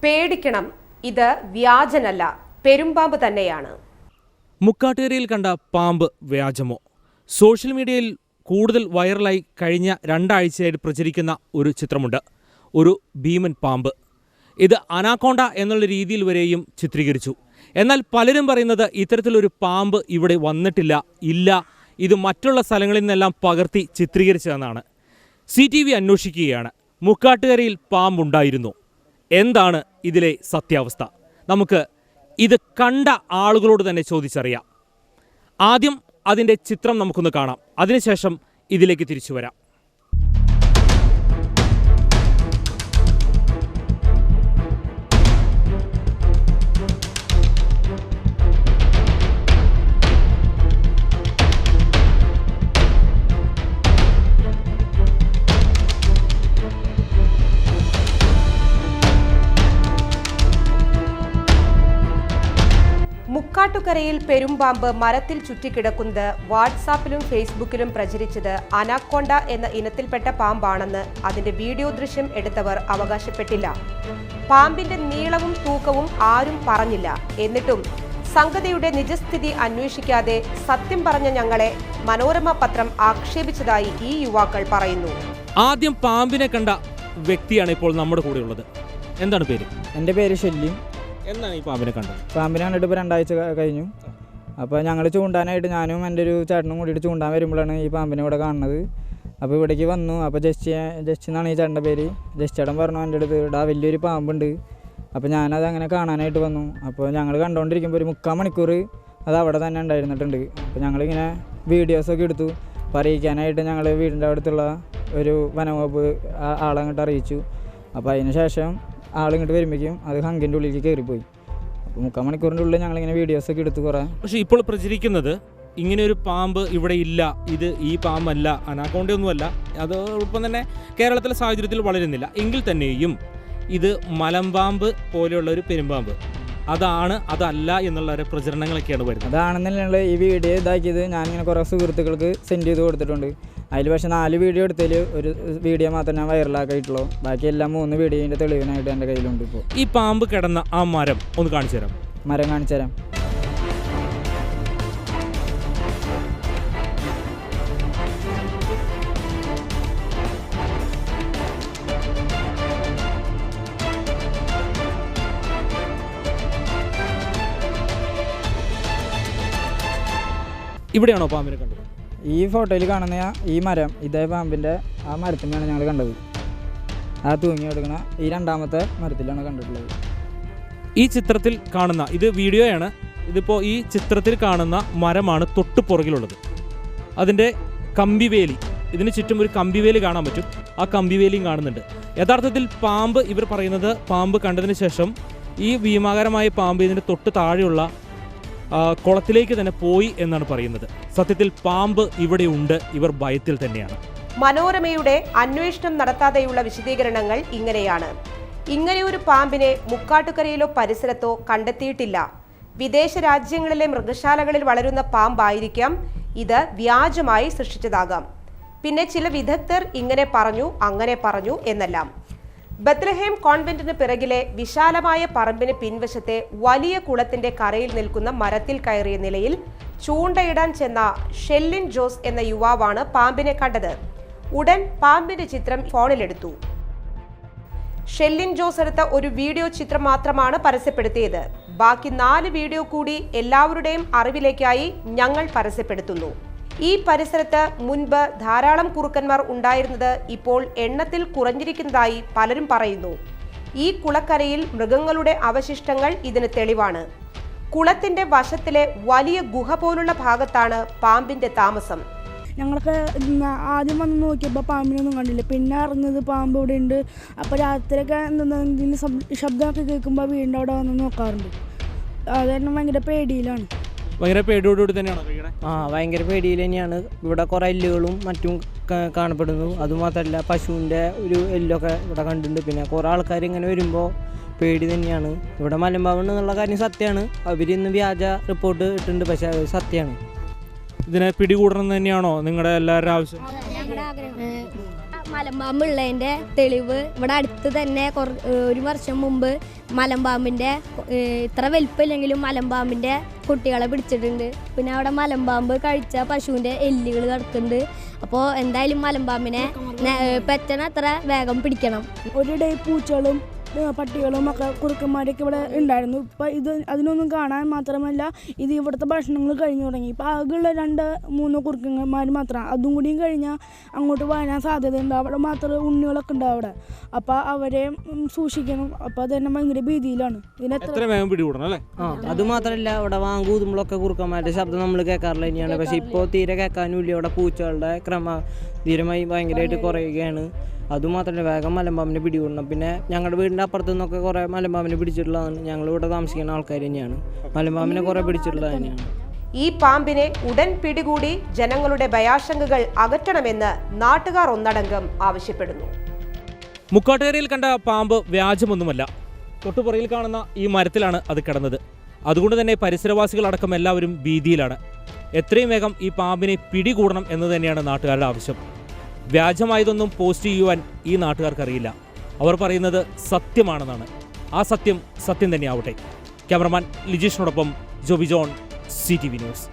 പേടിക്കണം, ഇത് വ്യാജനല്ല, പെരുമ്പാമ്പ് തന്നെയാണ്. മുക്കാട്ടുകരയിൽ കണ്ട പാമ്പ് വ്യാജമോ? സോഷ്യൽ മീഡിയയിൽ കൂടുതൽ വൈറലായി കഴിഞ്ഞ 2 ആഴ്ചയായിട്ട് പ്രചരിക്കുന്ന ഒരു ചിത്രമുണ്ട്. ഒരു ഭീമൻ പാമ്പ്. ഇത് അനാക്കോണ്ട എന്നുള്ള രീതിയിൽ വരെയും ചിത്രീകരിച്ചു. എന്നാൽ പലരും പറയുന്നത് ഇത്തരത്തിലൊരു പാമ്പ് ഇവിടെ വന്നിട്ടില്ല, ഇല്ല, ഇത് മറ്റുള്ള സ്ഥലങ്ങളിൽ നിന്നെല്ലാം പകർത്തി ചിത്രീകരിച്ചതെന്നാണ്. CTV അന്വേഷിക്കുകയാണ്. മുക്കാട്ടുകരയിൽ പാമ്പുണ്ടായിരുന്നു. എന്താണ് ഇതിലെ സത്യാവസ്ഥ? നമുക്ക് ഇത് കണ്ട ആളുകളോട് തന്നെ ചോദിച്ചറിയാം. ആദ്യം അതിൻ്റെ ചിത്രം നമുക്കൊന്ന് കാണാം, അതിനുശേഷം ഇതിലേക്ക് തിരിച്ചു വരാം. മുക്കാട്ടുകരയിൽ പെരുമ്പാമ്പ് മരത്തിൽ ചുറ്റിക്കിടക്കുന്നത് വാട്സാപ്പിലും ഫേസ്ബുക്കിലും പ്രചരിച്ചത് അനാക്കോണ്ട എന്ന ഇനത്തിൽപ്പെട്ട പാമ്പാണെന്ന് അതിന്റെ വീഡിയോ ദൃശ്യം എടുത്തവർ അവകാശപ്പെട്ടില്ല. പാമ്പിന്റെ നീളവും തൂക്കവും ആരും പറഞ്ഞില്ല. എന്നിട്ടും സംഗതിയുടെ നിജസ്ഥിതി അന്വേഷിക്കാതെ സത്യം പറഞ്ഞ ഞങ്ങളെ മനോരമ പത്രം ആക്ഷേപിച്ചതായി ഈ യുവാക്കൾ പറയുന്നു. ആദ്യം പാമ്പിനെ കണ്ട വ്യക്തിയാണ് ഇപ്പോൾ നമ്മുടെ കൂടെയുള്ളത്. എന്താണ് പേര്? എൻ്റെ പേര് ഷെല്ലി. എന്നാണ് ഈ പാമ്പിനെ കണ്ടത്? പാമ്പിനെ കണ്ടിട്ട് ഇപ്പോൾ 2 ആഴ്ച കഴിഞ്ഞു. അപ്പോൾ ഞങ്ങൾ ചൂണ്ടാനായിട്ട് ഞാനും എൻ്റെ ഒരു ചേട്ടനും കൂടിയിട്ട് ചൂണ്ടാൻ വരുമ്പോഴാണ് ഈ പാമ്പിനെ ഇവിടെ കാണുന്നത്. അപ്പോൾ ഇവിടേക്ക് വന്നു. അപ്പോൾ ജസ്റ്റ് എന്നാണ് ഈ ചേട്ടൻ്റെ പേര്. ജസ്റ്റ് ചേട്ടൻ പറഞ്ഞു എൻ്റെ അടുത്ത് ഇവിടെ വലിയൊരു പാമ്പുണ്ട്. അപ്പോൾ ഞാനത് അങ്ങനെ കാണാനായിട്ട് വന്നു. അപ്പോൾ ഞങ്ങൾ കണ്ടുകൊണ്ടിരിക്കുമ്പോൾ ഒരു 3/4 മണിക്കൂർ അത് അവിടെ തന്നെ ഉണ്ടായിരുന്നിട്ടുണ്ട്. അപ്പോൾ ഞങ്ങളിങ്ങനെ വീഡിയോസൊക്കെ എടുത്തു. അപ്പോൾ അറിയിക്കാനായിട്ട് ഞങ്ങൾ വീടിൻ്റെ അടുത്തുള്ള ഒരു വനവകുപ്പ് ആളങ്ങോട്ട് അറിയിച്ചു. അപ്പോൾ അതിന് ശേഷം ആളിങ്ങോട്ട് വരുമ്പോഴേക്കും അത് ഹങ്കിൻ്റെ ഉള്ളിലേക്ക് കയറിപ്പോയി. അപ്പോൾ 3/4 മണിക്കൂറിൻ്റെ ഉള്ളിൽ ഞങ്ങളിങ്ങനെ വീഡിയോസൊക്കെ എടുത്തു കുറേ. പക്ഷേ ഇപ്പോൾ പ്രചരിക്കുന്നത് ഇങ്ങനെയൊരു പാമ്പ് ഇവിടെ ഇല്ല, ഇത് ഈ പാമ്പല്ല, അനാക്കോണ്ടയൊന്നുമല്ല, അതോടൊപ്പം തന്നെ കേരളത്തിലെ സാഹചര്യത്തിൽ വളരുന്നില്ല. എങ്കിൽ തന്നെയും ഇത് മലമ്പാമ്പ് പോലെയുള്ള ഒരു പെരുമ്പാമ്പ് അതല്ല എന്നുള്ള പ്രചരണങ്ങളൊക്കെയാണ് വരുന്നത്. അതാണെന്നുള്ള ഈ വീഡിയോ ഇതാക്കിയത് ഞാനിങ്ങനെ കുറേ സുഹൃത്തുക്കൾക്ക് സെൻഡ് ചെയ്ത് കൊടുത്തിട്ടുണ്ട്. അതിൽ പക്ഷേ 4 വീഡിയോ എടുത്തതിൽ ഒരു വീഡിയോ മാത്രമേ ഞാൻ വൈറലാക്കിയിട്ടുള്ളൂ. ബാക്കി എല്ലാം 3 വീഡിയോൻ്റെ തെളിവിനായിട്ട് എൻ്റെ കയ്യിലുണ്ട്. ഇപ്പോൾ ഈ പാമ്പ് കിടന്ന ആ മരം ഒന്ന് കാണിച്ചു തരാം. മരം കാണിച്ചു തരാം. ഇവിടെയാണോ പാമ്പിനെ കണ്ടത്? ഈ ഫോട്ടോയിൽ കാണുന്ന ഈ മരം, ഇതേ പാമ്പിൻ്റെ ആ മരത്തിനാണ് ഞങ്ങൾ കണ്ടത്. ആ തൂങ്ങി എടുക്കുന്ന ഈ 2ാമത്തെ മരത്തിലാണ് കണ്ടിട്ടുള്ളത്. ഈ ചിത്രത്തിൽ കാണുന്ന ഇത് വീഡിയോയാണ്. ഇതിപ്പോൾ ഈ ചിത്രത്തിൽ കാണുന്ന മരമാണ് തൊട്ട് പുറകിലുള്ളത്. അതിൻ്റെ കമ്പിവേലി, ഇതിന് ചുറ്റും ഒരു കമ്പിവേലി കാണാൻ പറ്റും. ആ കമ്പിവേലിയും കാണുന്നുണ്ട്. യഥാർത്ഥത്തിൽ പാമ്പ്, ഇവർ പറയുന്നത് പാമ്പ് കണ്ടതിന് ശേഷം ഈ ഭീമാകരമായ പാമ്പ് ഇതിൻ്റെ തൊട്ട് താഴെയുള്ള കുളത്തിലേക്ക് തന്നെ പോയി എന്നാണ് പറയുന്നത്. സത്യത്തിൽ പാമ്പ് ഇവിടെ ഉണ്ട്, ഇവർ ഭയത്തിൽ തന്നെയാണ്. മനോരമയുടെ അന്വേഷണം നടത്താതെയുള്ള വിശദീകരണങ്ങൾ ഇങ്ങനെയാണ്. ഇങ്ങനെയൊരു പാമ്പിനെ മുക്കാട്ടുകരയിലോ പരിസരത്തോ കണ്ടെത്തിയിട്ടില്ല. വിദേശ രാജ്യങ്ങളിലെ മൃഗശാലകളിൽ വളരുന്ന പാമ്പായിരിക്കാം, ഇത് വ്യാജമായി സൃഷ്ടിച്ചതാകാം. പിന്നെ ചില വിദഗ്ധർ ഇങ്ങനെ പറഞ്ഞു, അങ്ങനെ പറഞ്ഞു എന്നെല്ലാം. ബത്ലഹേം കോൺവെന്റിന് പിറകിലെ വിശാലമായ പറമ്പിന് പിൻവശത്തെ വലിയ കുളത്തിന്റെ കരയിൽ നിൽക്കുന്ന മരത്തിൽ കയറിയ നിലയിൽ ചൂണ്ടയിടാൻ ചെന്ന ഷെല്ലിൻ ജോസ് എന്ന യുവാവാണ് പാമ്പിനെ കണ്ടത്. ഉടൻ പാമ്പിന്റെ ചിത്രം ഫോണിലെടുത്തു. ഷെല്ലിൻ ജോസ് എടുത്ത ഒരു വീഡിയോ ചിത്രം മാത്രമാണ് പരസ്യപ്പെടുത്തിയത്. ബാക്കി 4 വീഡിയോ കൂടി എല്ലാവരുടെയും അറിവിലേക്കായി ഞങ്ങൾ പരസ്യപ്പെടുത്തുന്നു. ഈ പരിസരത്ത് മുൻപ് ധാരാളം കുറുക്കന്മാർ ഉണ്ടായിരുന്നത് ഇപ്പോൾ എണ്ണത്തിൽ കുറഞ്ഞിരിക്കുന്നതായി പലരും പറയുന്നു. ഈ കുളക്കരയിൽ മൃഗങ്ങളുടെ അവശിഷ്ടങ്ങൾ ഇതിന് തെളിവാണ്. കുളത്തിന്റെ വശത്തിലെ വലിയ ഗുഹ പോലുള്ള ഭാഗത്താണ് പാമ്പിന്റെ താമസം. ഞങ്ങൾക്ക് ആദ്യം വന്ന് നോക്കിയപ്പോൾ പാമ്പിനൊന്നും കണ്ടില്ല. പിന്നെ അറിഞ്ഞത് പാമ്പ് ഇവിടെ ഉണ്ട്. അപ്പോൾ രാത്രിയൊക്കെ എന്തെങ്കിലും ശബ്ദമൊക്കെ കേൾക്കുമ്പോൾ വീടിൻ്റെ അവിടെ വന്ന് നോക്കാറുണ്ട്. അത് തന്നെ ഭയങ്കര പേടിയിലാണ്. ഭയങ്കര പേടിയോടുകൂടി തന്നെയാണോ? ഭയങ്കര പേടിയിൽ തന്നെയാണ്. ഇവിടെ കുറേ എല്ലുകളും മറ്റും കാണപ്പെടുന്നു. അതുമാത്രമല്ല പശുവിൻ്റെ ഒരു എല്ലൊക്കെ ഇവിടെ കണ്ടിട്ടുണ്ട്. പിന്നെ കുറേ ആൾക്കാർ ഇങ്ങനെ വരുമ്പോൾ പേടി തന്നെയാണ്. ഇവിടെ മലമ്പാമ്പ് എന്നുള്ള കാര്യം സത്യമാണ്. അവരിന്ന് വ്യാജ റിപ്പോർട്ട് ഇട്ടിട്ടുണ്ട്, പക്ഷേ അത് സത്യമാണ്. ഇതിനെ പിടികൂടണം തന്നെയാണോ നിങ്ങളുടെ എല്ലാവരുടെ ആവശ്യം? മലമ്പാമ്പുള്ളതിൻ്റെ തെളിവ് ഇവിടെ അടുത്ത് തന്നെ 1 വർഷം മുമ്പ് മലമ്പാമ്പിൻ്റെ ഇത്ര വലിപ്പമില്ലെങ്കിലും മലമ്പാമ്പിൻ്റെ കുട്ടികളെ പിടിച്ചിട്ടുണ്ട്. പിന്നെ അവിടെ മലമ്പാമ്പ് കഴിച്ച പശുവിൻ്റെ എല്ലുകൾ കിടക്കുന്നുണ്ട്. അപ്പോൾ എന്തായാലും മലമ്പാമ്പിനെ പെറ്റനത്ര വേഗം പിടിക്കണം. ഒരിടെ പൂച്ചകളും പട്ടികളും ഒക്കെ കുറുക്കന്മാരൊക്കെ ഇവിടെ ഉണ്ടായിരുന്നു. ഇപ്പം അതിനൊന്നും കാണാൻ മാത്രമല്ല ഇത് ഇവിടുത്തെ ഭക്ഷണങ്ങൾ കഴിഞ്ഞു തുടങ്ങി. ഇപ്പം ആകെയുള്ള 2-3 കുറുക്കന്മാർ മാത്രമാണ്. അതും കൂടിയും കഴിഞ്ഞാൽ അങ്ങോട്ട് വരാൻ സാധ്യതയുണ്ട്. അവിടെ മാത്രമേ ഉണ്ണികളൊക്കെ ഉണ്ടാവും അവിടെ. അപ്പോൾ അവരെ സൂക്ഷിക്കണം. അപ്പോൾ അത് തന്നെ ഭയങ്കര ഭീതിയിലാണ്. അതുമാത്രമല്ല ഇവിടെ വാങ്ങൂതുമ്പോഴൊക്കെ കുറുക്കന്മാരുടെ ശബ്ദം നമ്മൾ കേൾക്കാറില്ല തന്നെയാണ്. പക്ഷേ ഇപ്പോൾ തീരെ കേൾക്കാനും ഇല്ല. ഇവിടെ പൂച്ചകളുടെ ധീരമായി ഭയങ്കരമായിട്ട് കുറയുകയാണ്. അതുമാത്രമല്ല വേഗം മലമ്പാമ്പിനെ പിടികൂടണം. പിന്നെ ഞങ്ങളുടെ വീടിൻ്റെ അപ്പുറത്തു നിന്നൊക്കെ കുറേ മലമ്പാമ്പിനെ പിടിച്ചിട്ടുള്ളതാണ്. ഞങ്ങളിവിടെ താമസിക്കുന്ന ആൾക്കാർ തന്നെയാണ്. മലമ്പാമ്പിനെ കുറേ പിടിച്ചിട്ടുള്ളത് തന്നെയാണ്. ഈ പാമ്പിനെ ഉടൻ പിടികൂടി ജനങ്ങളുടെ ഭയാശങ്കകൾ അകറ്റണമെന്ന് നാട്ടുകാർ ഒന്നടങ്കം ആവശ്യപ്പെടുന്നു. മുക്കാട്ടുകരയിൽ കണ്ട പാമ്പ് വ്യാജമൊന്നുമല്ല. തൊട്ടുപുറയിൽ കാണുന്ന ഈ മരത്തിലാണ് അത് കിടന്നത്. അതുകൊണ്ട് തന്നെ പരിസരവാസികളടക്കം എല്ലാവരും ഭീതിയിലാണ്. എത്രയും വേഗം ഈ പാമ്പിനെ പിടികൂടണം എന്ന് തന്നെയാണ് നാട്ടുകാരുടെ ആവശ്യം. വ്യാജമായതൊന്നും പോസ്റ്റ് ചെയ്യുവാൻ ഈ നാട്ടുകാർക്കറിയില്ല. അവർ പറയുന്നത് സത്യമാണെന്നാണ്. ആ സത്യം സത്യം തന്നെയാവട്ടെ. ക്യാമറമാൻ ലിജീഷിനോടൊപ്പം ജോബി ജോൺ, CTV ന്യൂസ്.